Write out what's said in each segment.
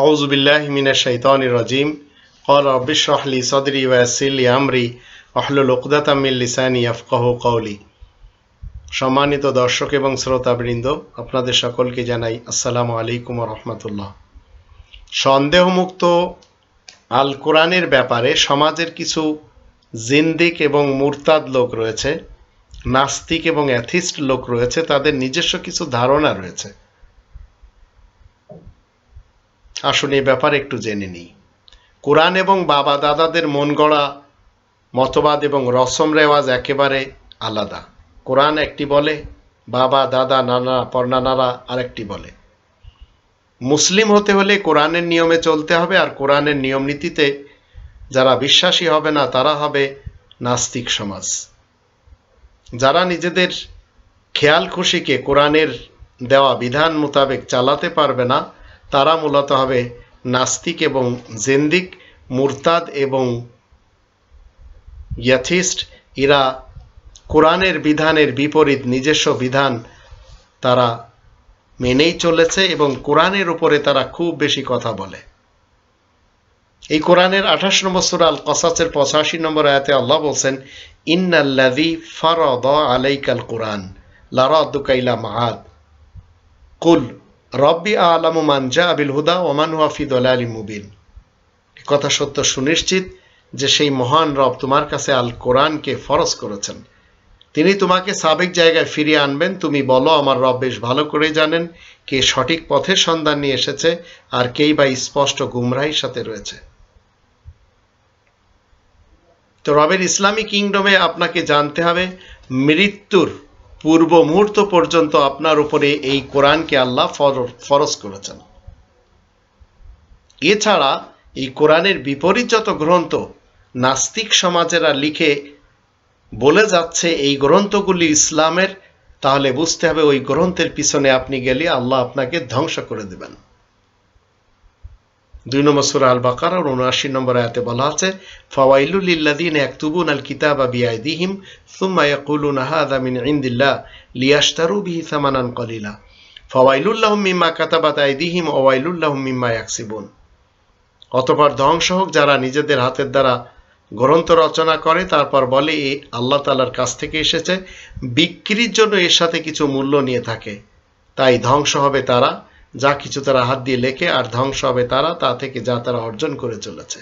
আউযু বিল্লাহি মিনাশ শাইতানির রাজিম। ক্বালা রাব্বি ইশরাহ লি সাদরি ওয়া ইয়াসসির লি আমরি ওয়াহলুল উকদাতাম মিন লিসানি ইয়াফকাহু কওলি। সম্মানিত দর্শক এবং শ্রোতাবৃন্দ, আপনাদের সকলকে জানাই আসসালামু আলাইকুম ওয়া রাহমাতুল্লাহ। সন্দেহমুক্ত আল কোরআনের ব্যাপারে সমাজের কিছু জিন্দিক এবং মুরতাদ লোক রয়েছে, নাস্তিক এবং অ্যাথিস্ট লোক রয়েছে, তাদের নিজস্ব কিছু ধারণা রয়েছে। আসুন এই ব্যাপারে একটু জেনে নিই। কোরআন এবং বাবা দাদাদের মন গড়া মতবাদ এবং রসম রেওয়াজ একেবারে আলাদা। কোরআন একটি বলে, বাবা দাদা নানা পরনানারা আরেকটি বলে। মুসলিম হতে হলে কোরআনের নিয়মে চলতে হবে, আর কোরআনের নিয়ম নীতিতে যারা বিশ্বাসী হবে না তারা হবে নাস্তিক সমাজ। যারা নিজেদের খেয়াল খুশিকে কোরআনের দেওয়া বিধান মোতাবেক চালাতে পারবে না তারা মূলত হবে নাস্তিক এবং জিন্দিক, মুরতাদ এবং ইয়াথিস্ট। এরা কোরআনের বিধানের বিপরীত নিজস্ব বিধান তারা মেনেই চলেছে এবং কোরআনের উপরে তারা খুব বেশি কথা বলে। এই কোরআনের 28 নম্বর সূরা আল কসাসের 85 নম্বর আয়াতে আল্লাহ বলছেন, ইন্নাল্লাযী ফারাদা আলাইকাল কুরআন লারাদ্দুকা ইলা মাআদ কুল রব্বি আ'লামু মান জাআ বিল হুদা ওয়া মান হুয়া ফি দালালিম মুবিন। কথা সত্য সুনিশ্চিত যে সেই মহান রব তোমার কাছে আল কোরআনকে ফরজ করেছেন, তিনি তোমাকে সাবেক জায়গায় ফিরিয়ে আনবেন। তুমি বলো, আমার রব বেশ ভালো করে জানেন কে সঠিক পথের সন্ধান নিয়ে এসেছে আর কেই বা স্পষ্ট গুমরাহির সাথে রয়েছে। তো রবের ইসলামী কিংডমে আপনাকে জানতে হবে, মৃত্যুর পূর্ব মুহূর্ত পর্যন্ত আপনার উপরে এই কোরআনকে আল্লাহ ফরজ করেছেন। এছাড়া এই কোরআনের বিপরীত যত গ্রন্থ নাস্তিক সমাজেরা লিখে বলে যাচ্ছে এই গ্রন্থগুলি ইসলামের, তাহলে বুঝতে হবে ওই গ্রন্থের পিছনে আপনি গেলে আল্লাহ আপনাকে ধ্বংস করে দেবেন। 2 নম্বর সূরা আল বাকারার 79 নম্বর আয়াতে বলা আছে, ফাওয়াইলুল লিল্লাযিনা ইয়াকতুবুনাল কিতাবা বিআইদিহিম সুম্মা ইয়াকুলুনা হাযা মিন ইনদিল্লাহ লিয়াশতারু বিহি সামানান কলিলা ফাওয়াইলুল লাহুম মিম্মা কাতাবাত আইদিহিম ওয়া ওয়াইলুল লাহুম মিম্মা ইয়াকসিবুন। অতঃপর ধ্বংস হোক যারা নিজেদের হাতের দ্বারা গ্রন্থ রচনা করে, তারপর বলে এ আল্লাহ তাআলার কাছ থেকে এসেছে, বিক্রির জন্য এর সাথে কিছু মূল্য নিয়ে থাকে। তাই ধ্বংস হবে তারা যা কিছু তারা হাত দিয়ে লেখে, আর ধ্বংস হবে তারা তা থেকে যা তারা অর্জন করে চলেছে।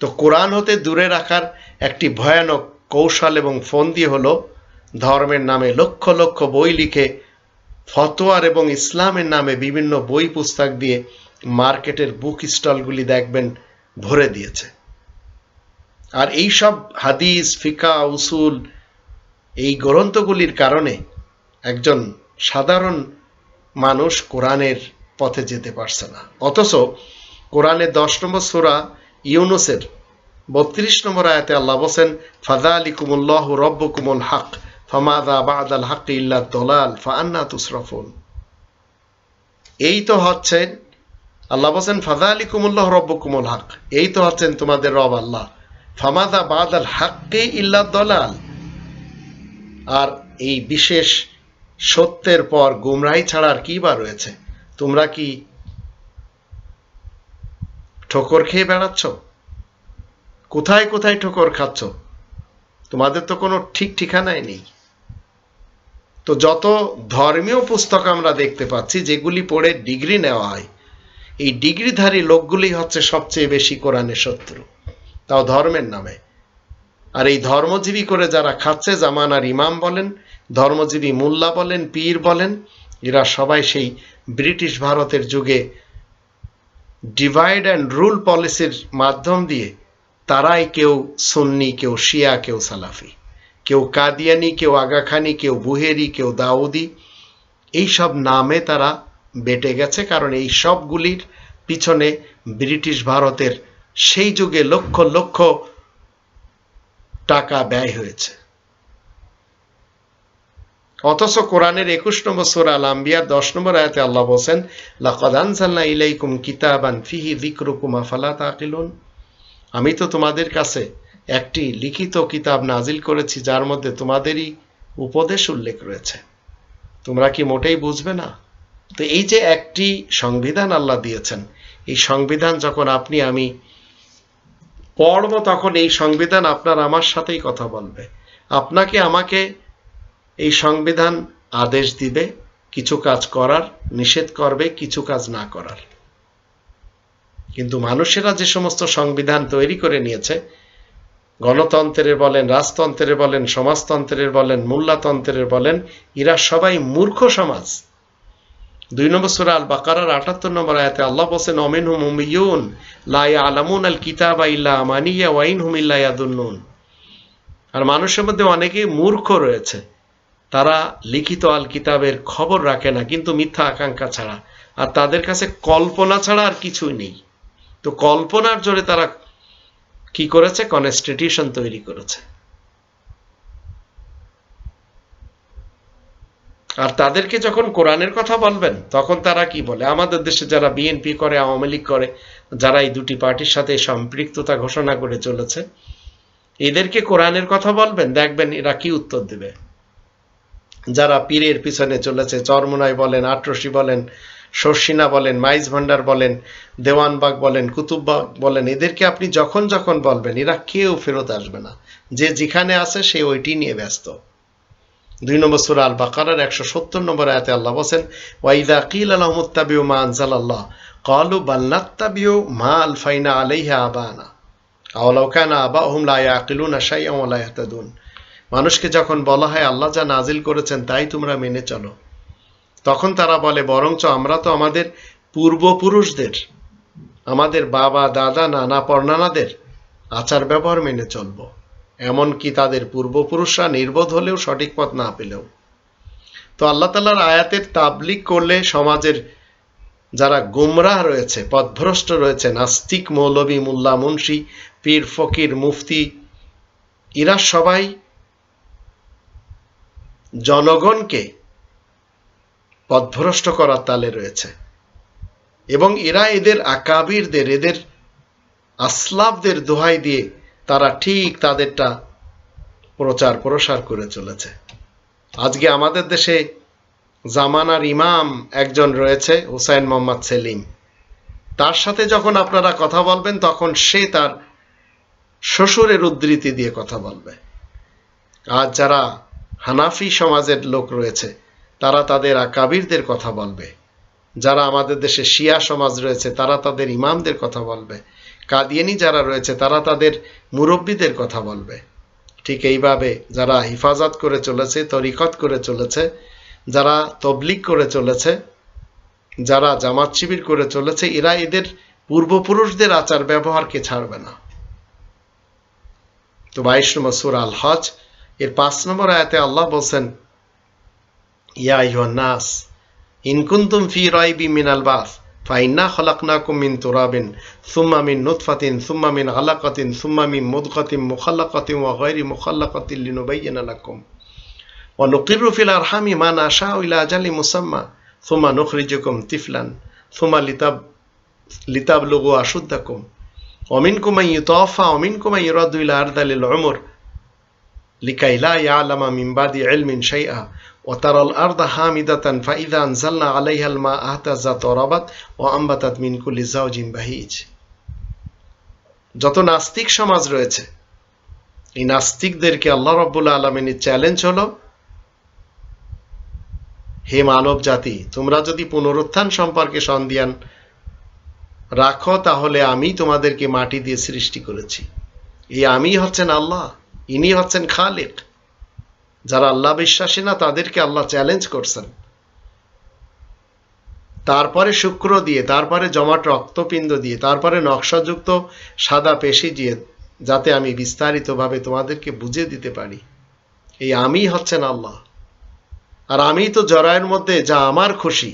তো কোরআন হতে দূরে রাখার একটি ভয়ানক কৌশল এবং ফন্দি হলো ধর্মের নামে লক্ষ লক্ষ বই লিখে ফতোয়ার এবং ইসলামের নামে বিভিন্ন বই পুস্তক দিয়ে মার্কেটের বুক স্টলগুলি দেখবেন ভরে দিয়েছে। আর এই সব হাদিস, ফিকা, উসুল এই গ্রন্থগুলির কারণে একজন সাধারণ মানুষ কোরআনের পথে যেতে পারছে না। অথচ কোরআনের 10 নম্বর সূরা ইউনুসের 32 নম্বর আয়াতে আল্লাহ বলেন, ফাযালিকুমুল্লাহু রাব্বুকুমুল হক ফামাযা বা'দাল হক ইল্লা দালাল ফাআন্না তুসরাফুন। এই তো হচ্ছে আল্লাহ বলেন, ফাযালিকুমুল্লাহু রাব্বুকুমুল হক, এই তো হচ্ছেন তোমাদের রব আল্লাহ, ফামাযা বা'দাল হক ইল্লা দালাল। আর এই বিশেষ সত্যের পর গুমরাহি ছাড়া আর কি বা রয়েছে? তোমরা কি ঠোকর খেয়ে বেড়াচ্ছ? কোথায় কোথায় ঠোকর খাচ্ছ? তোমাদের তো কোনো ঠিক ঠিকানাই নেই। তো যত ধর্মীয় পুস্তক আমরা দেখতে পাচ্ছি যেগুলি পড়ে ডিগ্রি নেওয়া হয়, এই ডিগ্রিধারী লোকগুলি হচ্ছে সবচেয়ে বেশি কোরআনের শত্রু, তাও ধর্মের নামে। আর এই ধর্মজীবী করে যারা খাচ্ছে, জামানার ইমাম বলেন, ধর্মজীবী মোল্লা বলেন, পীর বলেন, এরা সবাই সেই ব্রিটিশ ভারতের যুগে ডিভাইড অ্যান্ড রুল পলিসির মাধ্যম দিয়ে তারাই কেউ সুন্নি, কেউ শিয়া, কেউ সালাফি, কেউ কাদিয়ানি, কেউ আগাখানি, কেউ বুহেরি, কেউ দাউদি, এই সব নামে তারা বেটে গেছে। কারণ এই সবগুলির পিছনে ব্রিটিশ ভারতের সেই যুগে লক্ষ লক্ষ টাকা ব্যয় হয়েছে। অথচ কোরআনের 21 নম্বর সূরা আল আম্বিয়ার 10 নম্বর আয়াতে আল্লাহ বলেন, লাকাদ আনজালনা ইলাইকুম কিতাবান ফিহি যিকরুকুম আফালা তাকিলুন। আমি তো তোমাদের কাছে একটি লিখিত কিতাব নাজিল করেছি যার মধ্যে তোমাদেরই উপদেশ উল্লেখ রয়েছে, তোমরা কি মোটেই বুঝবে না? তো এই যে একটি সংবিধান আল্লাহ দিয়েছেন, এই সংবিধান যখন আপনি আমি পড়ব, তখন এই সংবিধান আপনার আমার সাথেই কথা বলবে। আপনাকে আমাকে এই সংবিধান আদেশ দিবে কিছু কাজ করার, নিষেধ করবে কিছু কাজ না করার। কিন্তু মানুষেরা যে সমস্ত সংবিধান তৈরি করে নিয়েছে, গণতন্ত্রের বলেন, রাজতন্ত্রের বলেন, সমাজতন্ত্রের বলেন, মোল্লাতন্ত্রের বলেন, এরা সবাই মূর্খ সমাজ। 2 নম্বর সূরা আল বাকারার 78 নম্বর আয়াতে আল্লাহ বলেন, অমিনহুম উম্মিয়ুন লা ইয়ালামুনাল কিতাবা ইল্লা আমানিয়া ওয়া ইনহুম ইল্লা ইয়াদুন্নুন। আর মানুষের মধ্যে অনেকেই মূর্খ রয়েছে, তারা লিখিত আল কিতাবের খবর রাখে না কিন্তু মিথ্যা আকাঙ্ক্ষা ছাড়া, আর তাদের কাছে কল্পনা ছাড়া আর কিছুই নেই। তো কল্পনার জোরে তারা কি করেছে? কনস্টিটিউশন তৈরি করেছে। আর তাদেরকে যখন কোরআনের কথা বলবেন তখন তারা কি বলে? আমাদের দেশে যারা বিএনপি করে, আওয়ামী লীগ করে, যারা এই দুটি পার্টির সাথে সম্পৃক্ততা ঘোষণা করে চলেছে, এদেরকে কোরআনের কথা বলবেন, দেখবেন এরা কি উত্তর দেবে। যারা পীরের পিছনে চলেছে, চরমোনাই বলেন, আটরশি বলেন, শর্ষিনা বলেন, মাইজ ভান্ডার বলেন, দেওয়ানবাগ বলেন, কুতুববাগ বলেন, এদেরকে আপনি যখন যখন বলবেন এরা কেউ ফেরত আসবে না। যে যেখানে আছে সে ওইটি নিয়ে ব্যস্ত। 2 নম্বর সূরা আল বাকারার 170 নম্বর আয়াতে আল্লাহ বলেন, ওয়াইদা কিলা লাহুম ইত্তাবিউ মা আনজালাল্লাহ ক্বালু বাল নাত্তাবিউ মা আলফাইনা আলাইহা আবানা আওয়ালাউ কানা আবাহুম লা ইয়াকিলুনা শাইআন ওয়া লা ইয়াহতাদুন। মানুষকে যখন বলা হয় আল্লাহ যা নাজিল করেছেন তাই তোমরা মেনে চলো, তখন তারা বলে বরঞ্চ আমরা তো আমাদের পূর্বপুরুষদের, আমাদের বাবা দাদা নানা পরনানাদের আচার ব্যবহার মেনে চলব, এমনকি তাদের পূর্বপুরুষরা নির্বোধ হলেও, সঠিক পথ না পেলেও। তো আল্লাহ তাআলার আয়াতের তাবলীগ করলে সমাজের যারা গুমরাহ রয়েছে, পথভ্রষ্ট রয়েছে, নাস্তিক, মৌলবী, মুল্লা, মুন্সি, পীর, ফকির, মুফতি, এরা সবাই জনগণকে পথভ্রষ্ট করার তালে রয়েছে এবং এরা এদের আকাবিরদের, এদের আসলাফদের দোহাই দিয়ে তারা ঠিক তাদেরটা প্রচার প্রসার করে চলেছে। আজকে আমাদের দেশে জামানার ইমাম একজন রয়েছে, হুসাইন মোহাম্মদ সেলিম। তার সাথে যখন আপনারা কথা বলবেন তখন সে তার শ্বশুরের উদ্ধৃতি দিয়ে কথা বলবে। আর যারা হানাফি সমাজের লোক রয়েছে তারা তাদের আকাবিরদের কথা বলবে। যারা আমাদের দেশে শিয়া সমাজ রয়েছে তারা তাদের ইমামদের কথা বলবে। কাদিয়ানি যারা রয়েছে তারা তাদের মুরব্বীদের কথা বলবে। ঠিক এইভাবে যারা হিফাজত করে চলেছে, তরিকত করে চলেছে, যারা তবলিগ করে চলেছে, যারা জামাত শিবির করে চলেছে, এরা এদের পূর্বপুরুষদের আচার ব্যবহারকে ছাড়বে না। তো 22 নম্বর সূরা আল হজ এর 5 নম্বর আয়াতে আল্লাহ বলছেন, ইয়া আইয়ুহান নাস ইন কুনতুম ফি রাইবিন মিনাল বাস ফাইন্না খলাকনাকুম মিন তুরাবিন সুম্মা মিন নুতফাতিন সুম্মা মিন আলাকাতিন সুম্মা মিন মুদগাতিন মুখাল্লাকাতিন ওয়া গায়রি মুখাল্লাকাতিন লিনুবাইয়িনা লাকুম ওয়া নুকিররু ফিল আরহামি মা নাশাউ ইলা আজালি মুসাম্মা সুম্মা নুখরিজুকুম তিফলান সুম্মা লিতাবলুগু আশুদ্দাকুম ওয়া মিনকুম মান ইউতাওয়াফা ওয়া মিনকুম মান ইউরাদু ইলা আরযালিল উমর লিকাই লা ইয়ালামা মিন বাদি ইলমিন শাইআ وترى الأرض حامدة فإذا أنزلنا عليها الماء اهتزت وربت وأنبتت من كل زوج بهيج। যত নাস্তিক সমাজ রয়েছে এই নাস্তিকদেরকে আল্লাহ রাব্বুল আলামিনের চ্যালেঞ্জ হলো, হে মানব জাতি, তোমরা যদি পুনরুত্থান সম্পর্কে সন্দিহান রাখো তাহলে আমি তোমাদেরকে মাটি দিয়ে সৃষ্টি করেছি। এই আমি হচ্ছেন আল্লাহ, ইনি হচ্ছেন খালিক। যারা আল্লাহ বিশ্বাসী না তাদেরকে আল্লাহ চ্যালেঞ্জ করছেন। তারপরে শুক্র দিয়ে, তারপরে জমাট রক্তপিণ্ড দিয়ে, তারপরে নকশাযুক্ত সাদা পেশি দিয়ে, যাতে আমি বিস্তারিতভাবে তোমাদেরকে বুঝিয়ে দিতে পারি এই আমি হচ্ছেন আল্লাহ। আর আমি তো জরায়ের মধ্যে যা আমার খুশি,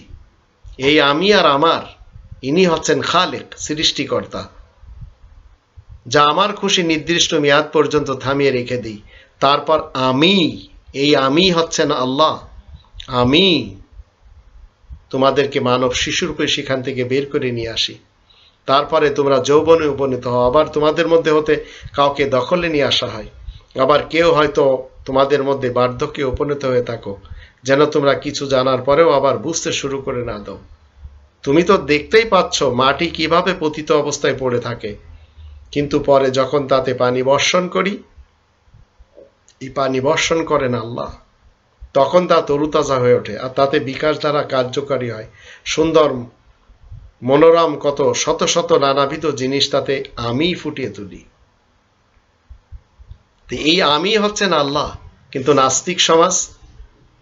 এই আমি আর আমার, ইনি হচ্ছেন খালিক, সৃষ্টিকর্তা। যা আমার খুশি নির্দিষ্ট মেয়াদ পর্যন্ত থামিয়ে রেখে দিই, তারপর আমি, এই আমি হচ্ছেন আল্লাহ, আমি তোমাদেরকে মানব শিশুরূপে সেখান থেকে বের করে নিয়ে আসি। তারপরে তোমরা যৌবনে উপনীত হও, আবার তোমাদের মধ্যে হতে কাউকে দখলে নিয়ে আসা হয়, আবার কেউ হয়তো তোমাদের মধ্যে বার্ধক্যে উপনীত হয়ে থাকো, যেন তোমরা কিছু জানার পরেও আবার বুঝতে শুরু করে না দাও। তুমি তো দেখতেই পাচ্ছ মাটি কিভাবে পতিত অবস্থায় পড়ে থাকে, কিন্তু পরে যখন তাতে পানি বর্ষণ করি, এই পানি বর্ষণ করেন আল্লাহ, তখন তা তরুতাজা হয়ে ওঠে আর তাতে বিকাশ দ্বারা কার্যকারী হয়। সুন্দর মনোরম কত শত শত নানাবিধ জিনিস তাতে আমি ফুটিয়ে তুলি। এই আমি হচ্ছেন আল্লাহ, কিন্তু নাস্তিক সমাজ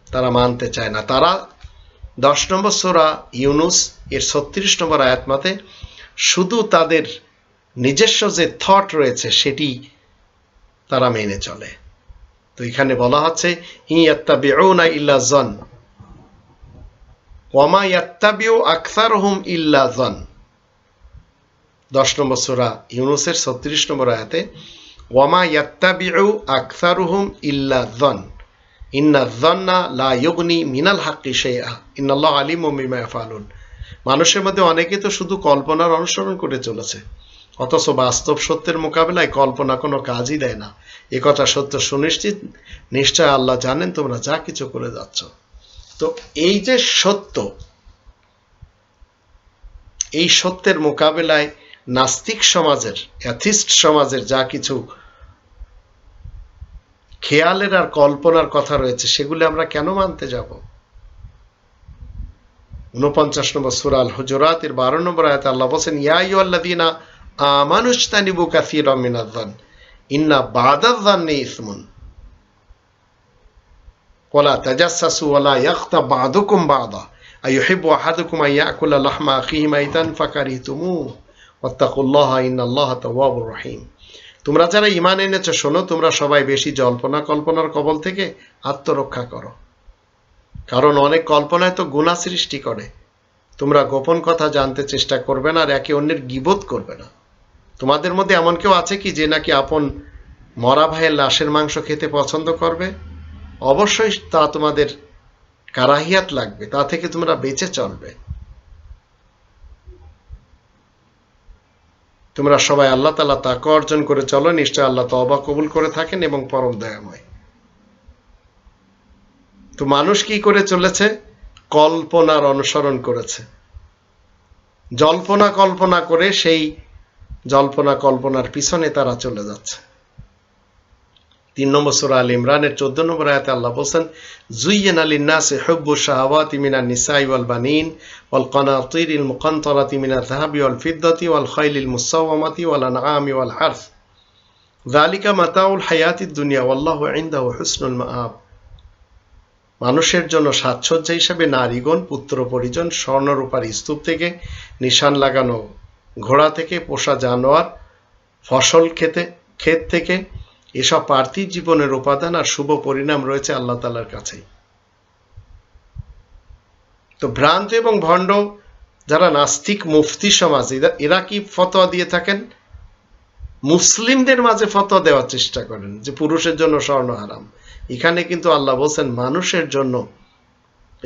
তারা মানতে চায় না। তারা 10 নম্বর সূরা ইউনুস এর 36 নম্বর আয়াত মতে শুধু তাদের নিজস্ব যে থট রয়েছে সেটি তারা মেনে চলে। তো এখানে বলা হচ্ছে ইয়াত্তাবিউনা ইল্লা জন ওয়ামা ইয়াত্তাবিউ আকসারহুম ইল্লা জন। 10 নম্বর সূরা ইউনুসের 36 নম্বর আয়াতে ওয়ামা ইয়াত্তাবিউ আকসারহুম ইল্লা জন ইন্না যন্না লা ইউগনি মিনাল হাক্কি শাইআ ইন্নাল্লাহু আলিমুম বিমা ইয়াফআলুন। মানুষের মধ্যে অনেকে তো শুধু কল্পনার অনুসরণ করে চলেছে, অথচ বাস্তব সত্যের মোকাবেলায় কল্পনা কোনো কাজই দেয় না। এ কথা সত্য সুনিশ্চিত, নিশ্চয় আল্লাহ জানেন তোমরা যা কিছু করে যাচ্ছ। তো এই যে সত্য, এই সত্যের মোকাবেলায় নাস্তিক সমাজের, অ্যাথিস্ট সমাজের যা কিছু খেয়ালের আর কল্পনার কথা রয়েছে সেগুলি আমরা কেন মানতে যাব? 49 নম্বর সূরা আল হুজুরাত এর 12 নম্বর আয়াতে আল্লাহ বলেন ইয়া আইয়ুহাল্লাযীনা আমানুস্তানিবু কাসীরাম মিনায-যন ইন্না বা'দায-যন্নি ইসমুন ওয়ালা তাজাসসু ওয়ালা ইয়াগতাব বা'দুকুম বা'দা আইয়ুহিব্বু আহাদুকুম আন ইয়াকুলা লাহমা আখিহি মাইতান ফাকারিহতুমুহু ওয়াত্তাকুল্লাহা ইন্নাল্লাহা তাওয়াবুর রহিম। তোমরা যারা ঈমান এনেছো শোনো, তোমরা সবাই বেশি জল্পনা কল্পনার কবল থেকে আত্মরক্ষা করো, কারণ অনেক কল্পনায় তো গুনাহ সৃষ্টি করে। তোমরা গোপন কথা জানতে চেষ্টা করবে না আর একে অন্যের গীবত করবে না। তোমাদের মধ্যে এমন কেউ আছে কি যে নাকি আপন মরা ভাইয়ের লাশের মাংস খেতে পছন্দ করবে? অবশ্যই তা তোমাদের কারাহিয়াত লাগবে, তা থেকে তোমরা বেঁচে চলবে। তোমরা সবাই আল্লাহ তাআলা তাকওয়া অর্জন করে চলো, নিশ্চয় আল্লাহ তওবা কবুল করে থাকেন এবং পরম দয়াময়। তো মানুষ কি করে চলেছে? কল্পনার অনুসরণ করেছে, জল্পনা কল্পনা করে সেই জল্পনা কল্পনার পিছনে তারা চলে যাচ্ছে। 3 নম্বর সূরা আল ইমরানের 14 নম্বর আয়াতে আল্লাহ বলেন যুয়্যিনা লিন-নাসি হুব্বুশ শাহাওয়াতি মিনান নিসাই ওয়াল বানিন ওয়াল কানাতিরিল মুকানতারাতি মিনাল যাহাবি ওয়াল ফিদ্দাতি ওয়াল খাইলিল মুসাওয়ামাতি ওয়াল আনআমি ওয়াল হারথ যালিকা মাতাউল হায়াতিদ দুনিয়া ওয়াল্লাহু ইনদাহু হুসনুল মাআব। মানুষের জন্য সাজসজ্জা হিসেবে নারীগণ, পুত্র পরিজন, স্বর্ণরূপার স্তূপ থেকে, নিশান লাগানো ঘোড়া থেকে, পোষা জানোয়ার, ফসল ক্ষেত থেকে, এসব পার্থিব জীবনের উপাদান আর শুভ পরিণাম রয়েছে আল্লাহ তাআলার কাছেই। তো ভ্রান্ত এবং ভণ্ড যারা নাস্তিক মুফতি সমাজ, এরা কি ফতোয়া দিয়ে থাকেন? মুসলিমদের মাঝে ফতোয়া দেওয়ার চেষ্টা করেন যে পুরুষের জন্য স্বর্ণ হারাম। এখানে কিন্তু আল্লাহ বলছেন মানুষের জন্য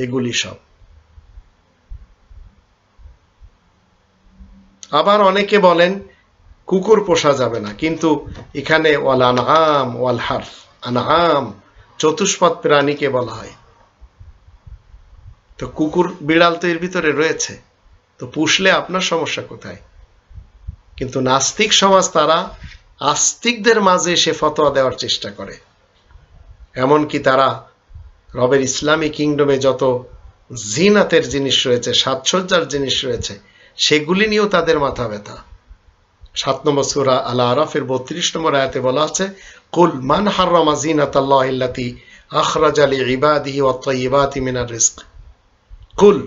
এগুলি সব। আবার অনেকে বলেন কুকুর পোষা যাবে না, কিন্তু এখানে ওয়াল আনআম ওয়াল হারফ, আনআম চতুষ্পদ প্রাণীকে বলা হয়। তো কুকুর বিড়াল তো এর ভিতরে রয়েছে, তো পুষলে আপনার সমস্যা কোথায়? কিন্তু নাস্তিক সমাজ তারা আস্তিকদের মাঝে এসে ফতোয়া দেওয়ার চেষ্টা করে। এমনকি তারা রবের ইসলামী কিংডমে যত জিনাতের জিনিস রয়েছে, সাজসজ্জার জিনিস রয়েছে, সেগুলি নিয়েও তাদের মাথা ব্যথা। 7 নম্বর সূরা আল আরাফের 32 নম্বর আয়াতে বলা আছে কুল মান হাররামা জিনাতাল্লাহি আল্লাতী আখরাজা লিইবাদিহি ওয়াত তাইয়্যিবাতি মিনার রিজক কুল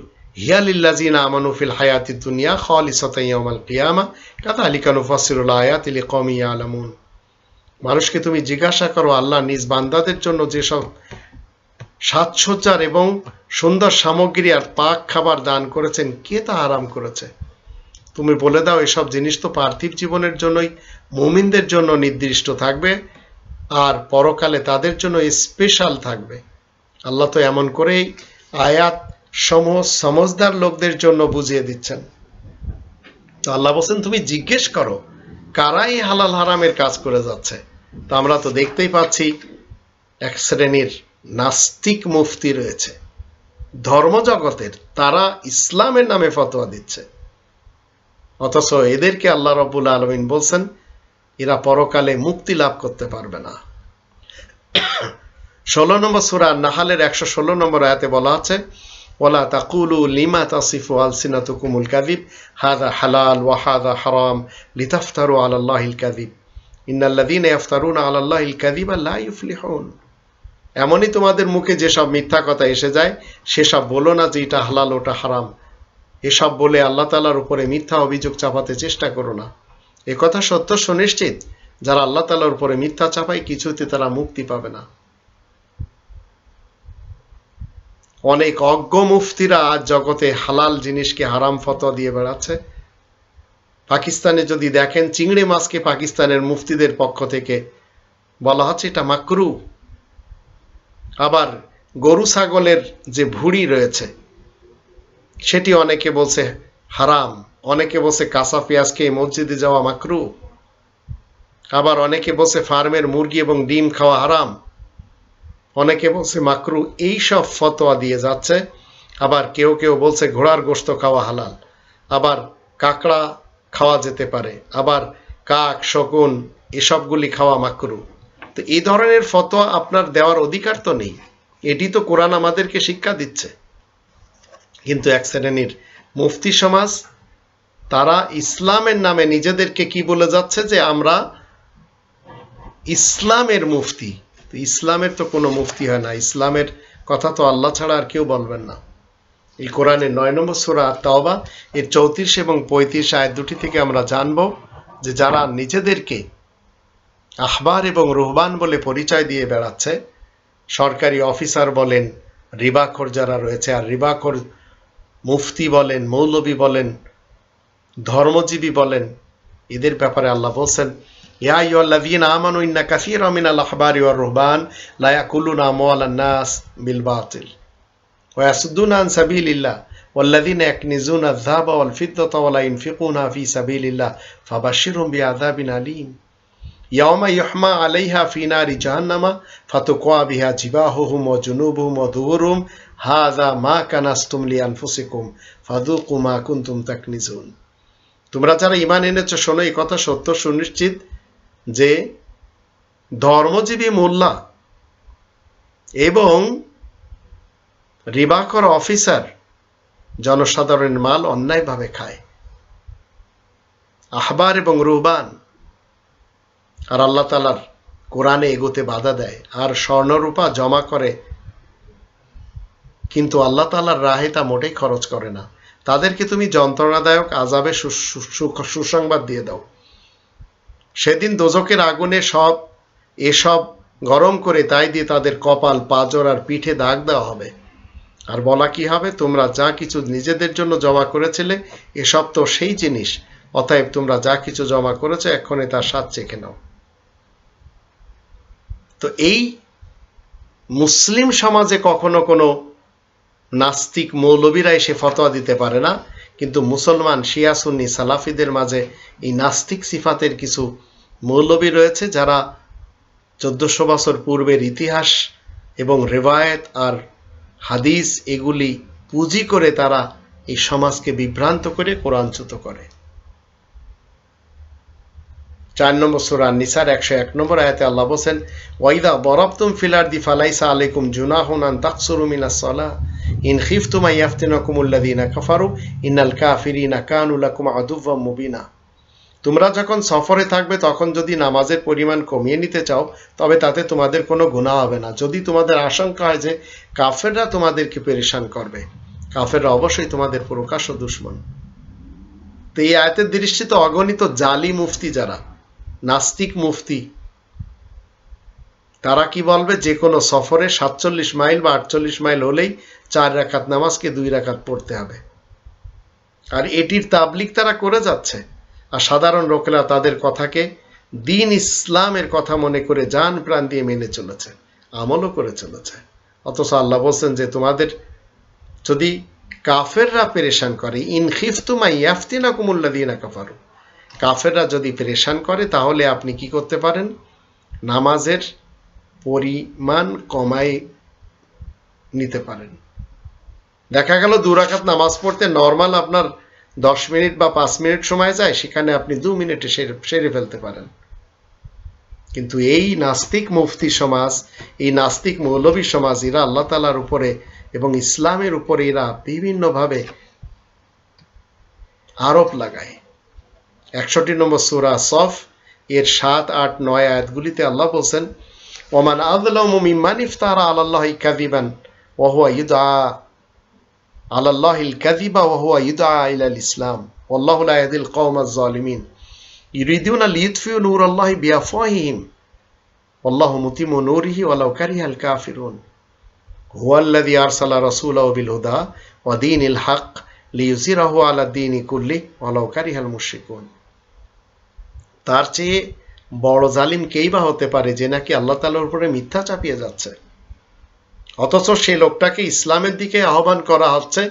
হিয়া লিল্লাযিনা আমানু ফিল হায়াতিদ দুনিয়া খালিসাতান ইয়াওমাল কিয়ামাহ কাযালিকা নুফাসসিলুল আয়াতি লিকওমিন ইয়ালামুন। মানুষকে তুমি জিজ্ঞাসা করো আল্লাহ নিজ বান্দাদের জন্য যেসব সাজসজ্জার এবং সুন্দর সামগ্রী আর পাক খাবার দান করেছেন, কে তা হারাম করেছে? তুমি বলে দাও এসব জিনিস তো পার্থিব জীবনের জন্যই, মুমিনদের জন্য নির্দিষ্ট থাকবে আর পরকালে তাদের জন্য স্পেশাল থাকবে। আল্লাহ তো এমন করেই আয়াত সমজদার লোকদের জন্য বুঝিয়ে দিচ্ছেন। তো আল্লাহ বলছেন তুমি জিজ্ঞেস করো কারাই হালাল হারামের কাজ করে যাচ্ছে। তো আমরা তো দেখতেই পাচ্ছি এক শ্রেণীর নাস্তিক মুফতি রয়েছে ধর্মজগতের, তারা ইসলামের নামে ফতোয়া দিচ্ছে, অথচ এদেরকে আল্লাহ রাব্বুল আলামিন বলছেন এরা পরকালে মুক্তি লাভ করতে পারবে না। 16 নম্বর সূরা নাহালের 116 নম্বর আয়াতে বলা আছে, ওয়ালা তাকুলু লিমা তাসিফু আলসিনাতুকুমুল কাযিব হাযা হালাল ওয়া হাযা হারাম লিতাফতারু আলাল্লাহিল কাযিব ইন্নাল্লাযীনা ইফতারুনা আলাল্লাহিল কাযিবা লা ইফলিহুন। এমনই তোমাদের মুখে যেসব মিথ্যা কথা এসে যায় সেসব বলো না যে এটা হালাল ওটা হারাম, এসব বলে আল্লাহ তাআলার উপরে মিথ্যা অভিযোগ চাপাতে চেষ্টা করো না। এ কথা সত্য সুনিশ্চিত, যারা আল্লাহ তাআলার উপরে মিথ্যা চাপায় কিছুতে তারা মুক্তি পাবে না। অনেক অজ্ঞ মুফতিরা আজ জগতে হালাল জিনিসকে হারাম ফতোয়া দিয়ে বেড়াচ্ছে। পাকিস্তানে যদি দেখেন, চিংড়ি মাছকে পাকিস্তানের মুফতিদের পক্ষ থেকে বলা হচ্ছে এটা মাকরু। আবার গরু ছাগলের যে ভুঁড়ি রয়েছে সেটি অনেকে বলছে হারাম, অনেকে বলছে কাঁচা পেঁয়াজ খেয়ে মসজিদে যাওয়া মাকরু, আবার অনেকে বলছে ফার্মের মুরগি এবং ডিম খাওয়া হারাম, অনেকে বলছে মাকরু। এই সব ফতোয়া দিয়ে যাচ্ছে। আবার কেউ কেউ বলছে ঘোড়ার গোশত খাওয়া হালাল, আবার কাঁকড়া খাওয়া যেতে পারে, আবার কাক শকুন এসবগুলি খাওয়া মাকরু। তো এই ধরনের ফতোয়া আপনার দেওয়ার অধিকার তো নেই, এটি তো কোরআন আমাদেরকে শিক্ষা দিচ্ছে। কিন্তু এক শ্রেণীর মুফতি সমাজ, তারা ইসলামের নামে নিজেদেরকে কি বলে যাচ্ছে যে আমরা ইসলামের মুফতি। ইসলামের তো কোনো মুফতি হয় না, ইসলামের কথা তো আল্লাহ ছাড়া আর কেউ বলবেন না। এই কোরআনের 9 নম্বর সূরা তাওবা এর 34 এবং 35 আয়াত দুটি থেকে আমরা জানব যে যারা নিজেদেরকে আহবার এবং রুহবান বলে পরিচয় দিয়ে বেড়াচ্ছে, সরকারি অফিসার বলেন, রিবাখোর যারা রয়েছে, আর রিবাখোর মুফতি বলেন, মৌলবী বলেন, ধর্মজীবী বলেন, এদের ব্যাপারে আল্লাহ বলছেন ইয়া আইয়ুহাল্লাযীনা আমানু ইন্না কাসীরাম মিনাল আহবারি ওয়ার রুহবান লা ইয়াকুলুনা আমওয়ালান নাস বিল বাতিল ওয়া ইয়াসুদ্দুনা আন সাবিলিল্লাহ ওয়াল্লাযীনা ইয়াকনিজুনা আয-যাহাবা ওয়াল ফিদ্দাতা ওয়া লা ইউনফিকুনাহা ফী সাবিলিল্লাহ ফাবাশশিরহুম বিআযাবিন আলীম ইয়াওমা ইউহমা আলাইহা ফী নারি জাহান্নামা ফাতুকওয়া বিহা জিবাহুহুম ওয়া জুনুবুহুম ওয়া যুহুরুহুম হাযা মা কানাসতুম লিআনফুসিকুম ফাযুকু মা কুনতুম তাকনিজুন। তোমরা যারা ঈমান এনেছো শোনো, এই কথা সত্য সুনিশ্চিত যে ধর্মজীবী মোল্লা এবং রিবাখোর অফিসার জনসাধারণের মাল অন্যায়ভাবে খায়। আহবার এবং রুহবান আর আল্লাহ তাআলার কোরআনে এগোতে বাধা দেয়, আর স্বর্ণরূপা জমা করে, কিন্তু আল্লাহ তাআলার রাহে তা মোটেই খরচ করে না। তাদেরকে তুমি যন্ত্রণাদায়ক আযাবে সুসংবাদ দিয়ে দাও। সেদিন দোজখের আগুনে এসব গরম করে তাই দিয়ে তাদের কপাল, পাঁজর আর পিঠে দাগ দেওয়া হবে, আর বলা কি হবে, তোমরা যা কিছু নিজেদের জন্য জমা করেছিলে এসব তো সেই জিনিস, অতএব তোমরা যা কিছু জমা করেছো এক্ষণে তার স্বাদ চেখে নাও। তো এই মুসলিম সমাজে কখনো কোনো নাস্তিক মৌলবীরা এসে ফতোয়া দিতে পারে না, কিন্তু মুসলমান শিয়া সুন্নি সালাফিদের মাঝে এই নাস্তিক সিফাতের কিছু মৌলবী রয়েছে, যারা 1400 বছর পূর্বের ইতিহাস এবং রেওয়ায়েত আর হাদিস এগুলি পুঁজি করে তারা এই সমাজকে বিভ্রান্ত করে কোরআনচ্যুত করে। 4 নম্বর সূরা নিসার 101 নম্বর আয়াতে আল্লাহ বলেন, ওয়াইদা বরাবতুম ফিল আরদি ফালাইসা আলাইকুম জুনাহুন আন তাকসুরু মিনাস সালাহ ইন খিফতুম আইয়াফতিনাকুমুল্লাযীনা কাফারু ইন্নাল কাফিরিনা কানু লাকুম আদুওয়াম মুবিনা। তোমরা যখন সফরে থাকবে তখন যদি নামাজের পরিমাণ কমিয়ে নিতে চাও তবে তাতে তোমাদের কোনো গুনাহ হবে না, যদি তোমাদের আশঙ্কা হয় যে কাফেররা তোমাদেরকে পেরেশান করবে। কাফেররা অবশ্যই তোমাদের প্রকাশ্য দুশমন। তো এই আয়াতের দৃষ্টিতে অগণিত জালি মুফতি, যারা নাস্তিক মুফতি, তারা কি বলবে, যে কোনো সফরে 47 মাইল বা 48 মাইল হলেই 4 রাকাত নামাজকে 2 রাকাত পড়তে হবে, আর এটির তাবলিগ তারা করে যাচ্ছে। আর সাধারণ লোকেরা তাদের কথাকে দ্বীন ইসলামের কথা মনে করে জান প্রাণ দিয়ে মেনে চলেছে, আমলও করে চলেছে। অথচ আল্লাহ বলছেন যে তোমাদের যদি কাফেররা পেরেশান করে, ইন খিফতুম আইয়াফতিনাকুমুল্লাযীনা কাফারু, কাফেররা যদি পেরেশান করে তাহলে আপনি কি করতে পারেন, নামাজের পরিমাণ কমাই নিতে পারেন। দেখা গেল 2 রাকাত নামাজ পড়তে নর্মাল আপনার 10 মিনিট বা 5 মিনিট সময় যায়, সেখানে আপনি 2 মিনিটে সেরে ফেলতে পারেন। কিন্তু এই নাস্তিক মুফতি সমাজ, এই নাস্তিক মৌলবী সমাজ, এরা আল্লাহ তাআলার উপরে এবং ইসলামের উপরে এরা বিভিন্নভাবে আরোপ লাগায়। 61 নম্বর সূরা সফ এর 7, 8, 9 আয়াতগুলিতে আল্লাহ বলছেন, ওমান আযলামু মিম্মান ইফতারা আলাল্লাহি কাযিবান ওয়া হুয়া ইউদআ আলাল্লাহিল কাযিবা ওয়া হুয়া ইউদআ ইলাল ইসলাম ওয়াল্লাহু লা ইয়াহদিল কওমাজ জালিমিন ইউরিদুনা লিইউতফিউ নূরাল্লাহি বিআফওয়াহিহিম ওয়াল্লাহু মুতিম্মু নূরিহি ওয়ালাউ কারিহাল কাফিরুন হুয়াল্লাযী আরসালা রাসূলাহু বিল হুদা ওয়া দীনিল হক লিইয়ুযহিরাহু আলাদ দীনি কুল্লি ওয়ালাউ কারিহাল মুশরিকুন। তার চেয়ে বড় জালিম কেই বা হতে পারে যে নাকি আল্লাহ তাআলার উপরে মিথ্যা চাপিয়ে যাচ্ছে, অথচ সেই লোকটাকে ইসলামের দিকে আহ্বান করা হচ্ছে।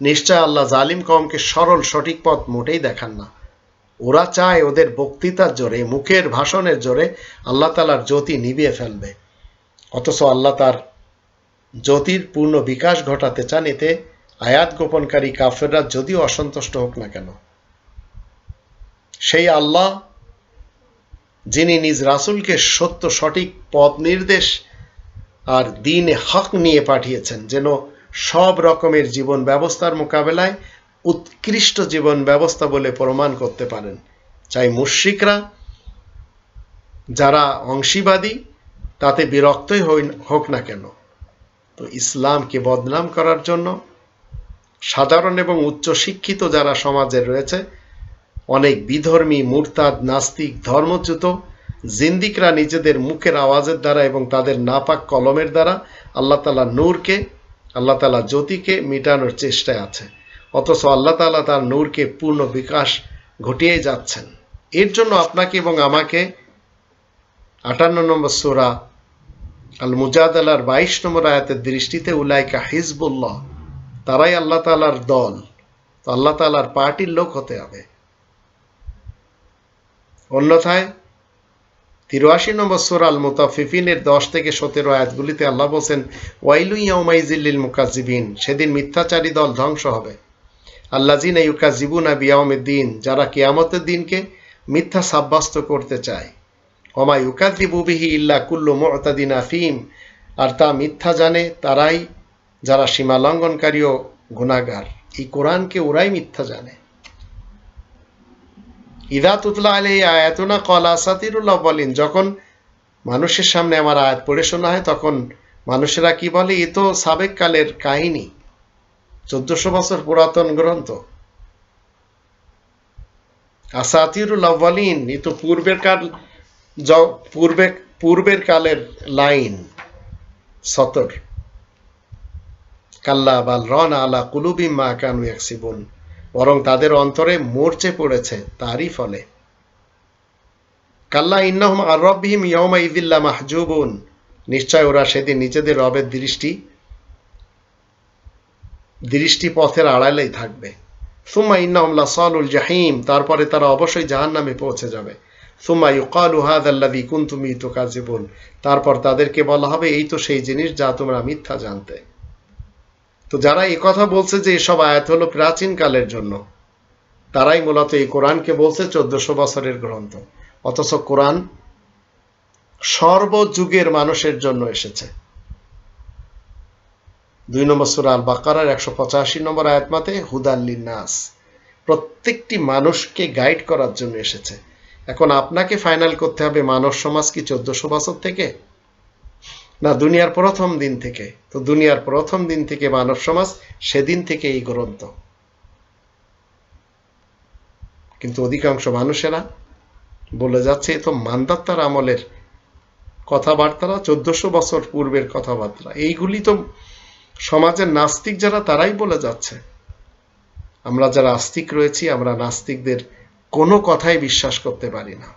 নিশ্চয় আল্লাহ জালিম কওমকে সরল সঠিক পথ মোটেই দেখান না। ওরা চায় ওদের বক্তৃতার জোরে, মুখের ভাষণের জোরে আল্লাহ তাআলার জ্যোতি নিভিয়ে ফেলবে, অথচ আল্লাহ তার জ্যোতির পূর্ণ বিকাশ ঘটাতে চান। এতে আয়াত গোপনকারী কাফেররা যদিও অসন্তুষ্ট হোক না কেন। সেই আল্লাহ যিনি নিজ রাসূলকে সত্য সঠিক পথ নির্দেশ আর দ্বীনে হক নিয়ে পাঠিয়েছেন, যেন সব রকমের জীবন ব্যবস্থার মোকাবেলায় উৎকৃষ্ট জীবন ব্যবস্থা বলে প্রমাণ করতে পারেন। চাই মুশরিকরা যারা অংশীবাদী তাতে বিরক্তই হোক না কেন। তো ইসলামকে বদনাম করার জন্য সাধারণ এবং উচ্চ শিক্ষিত যারা সমাজে রয়েছে, অনেক বিধর্মী, মুরতাদ, নাস্তিক, ধর্মচ্যুত জিন্দিকরা নিজেদের মুখের আওয়াজের দ্বারা এবং তাদের নাপাক কলমের দ্বারা আল্লাহ তাআলার নূরকে, আল্লাহ তাআলার জ্যোতিকে মিটানোর চেষ্টায় আছে, অথচ আল্লাহ তাআলা তার নূরকে পূর্ণ বিকাশ ঘটিয়ে যাচ্ছেন। এর জন্য আপনাকে এবং আমাকে 58 নম্বর সূরা আল মুজাদালার 22 নম্বর আয়াতের দৃষ্টিতে উলাইকা হিজবুল্লাহ, তারাই আল্লাহ তাআলার দল, তো আল্লাহ তাআলার পার্টির লোক হতে হবে। অন্যথায় 83 নম্বর সূরা আল মুতাফফিফিনের 10 থেকে 17 আয়াতগুলিতে আল্লাহ বলেন, ওয়াইলু ইয়াউমাইযিল লিল মুকাজ্জিবিন, সেদিন মিথ্যাচারী দল ধ্বংস হবে। আল্লাযিনা ইউকাযিবুনা বিয়াউমিদ্দিন, যারা কিয়ামতের দিনকে মিথ্যা সাব্যস্ত করতে চায়। ওমা ইউকাযিবু বিহি ইল্লা কুল্লু মু'তাদিন আফিম, আর তা মিথ্যা জানে তারাই যারা সীমালঙ্ঘনকারী ও গুনাহগার। এই কোরআনকে ওরাই মিথ্যা জানে। ইদা তুতলা আলাইহি আয়াতুনা ক্বালা আসাতিরুল আউয়ালিন, যখন মানুষের সামনে আমার আয়াত পড়ে শোনা হয় তখন মানুষেরা কি বলে, এ তো সাবেক কালের কাহিনী, 1400 বছর পুরাতন গ্রন্থ। আসাতিরুল আউয়ালিন, এ তো পূর্বের কালের লাইন, সতর। কাল্লা বাল রানা আলা কুলুবিহিম মা কানু ইয়াকসিবুন, বরং তাদের অন্তরে মরচে পড়েছে তারই ফলে। কাল্লা ইন্নাহুম আর রাব্বিহিম ইয়াউমা ইযিল লামাহজুবুন, নিশ্চয় ওরা সেদিন নিজেদের রবের দৃষ্টি পথের আড়ালেই থাকবে। সুম্মা ইন্নাহুম লাসালুল জাহিম, তারপরে তারা অবশ্যই জাহান্নামে পৌঁছে যাবে। সুম্মা ইউকালু হাযাল্লাযী কুনতুম বিহি তুকাযিবুন, তারপর তাদেরকে বলা হবে, এই তো সেই জিনিস যা তোমরা মিথ্যা জানতে। তো যারা এই কথা বলছে যে এসব আয়াত হলো প্রাচীন কালের জন্য, তারাই মূলত এই কোরআনকে বলছে 1400 বছরের গ্রন্থ, অথচ কোরআন সর্বযুগের মানুষের জন্য এসেছে। 2 নম্বর সূরা আল বাকারার 185 নম্বর আয়াত মতে হুদাল লিন্নাস, প্রত্যেকটি মানুষকে গাইড করার জন্য এসেছে। এখন আপনাকে ফাইনাল করতে হবে, মানব সমাজ কি 1400 বছর থেকে না দুনিয়ার প্রথম দিন থেকে? তো দুনিয়ার প্রথম দিন থেকে মানব সমাজ, সেদিন থেকে এই গ্রন্থ। কিন্তু অধিকাংশ মানুষেরা বলে যাচ্ছে এ তো মান্দাত্তার আমলের কথাবার্তা, 1400 বছর পূর্বের কথাবার্তা। এইগুলি তো সমাজের নাস্তিক যারা তারাই বলে যাচ্ছে। আমরা যারা আস্তিক রয়েছি, আমরা নাস্তিকদের কোনো কথাই বিশ্বাস করতে পারি না।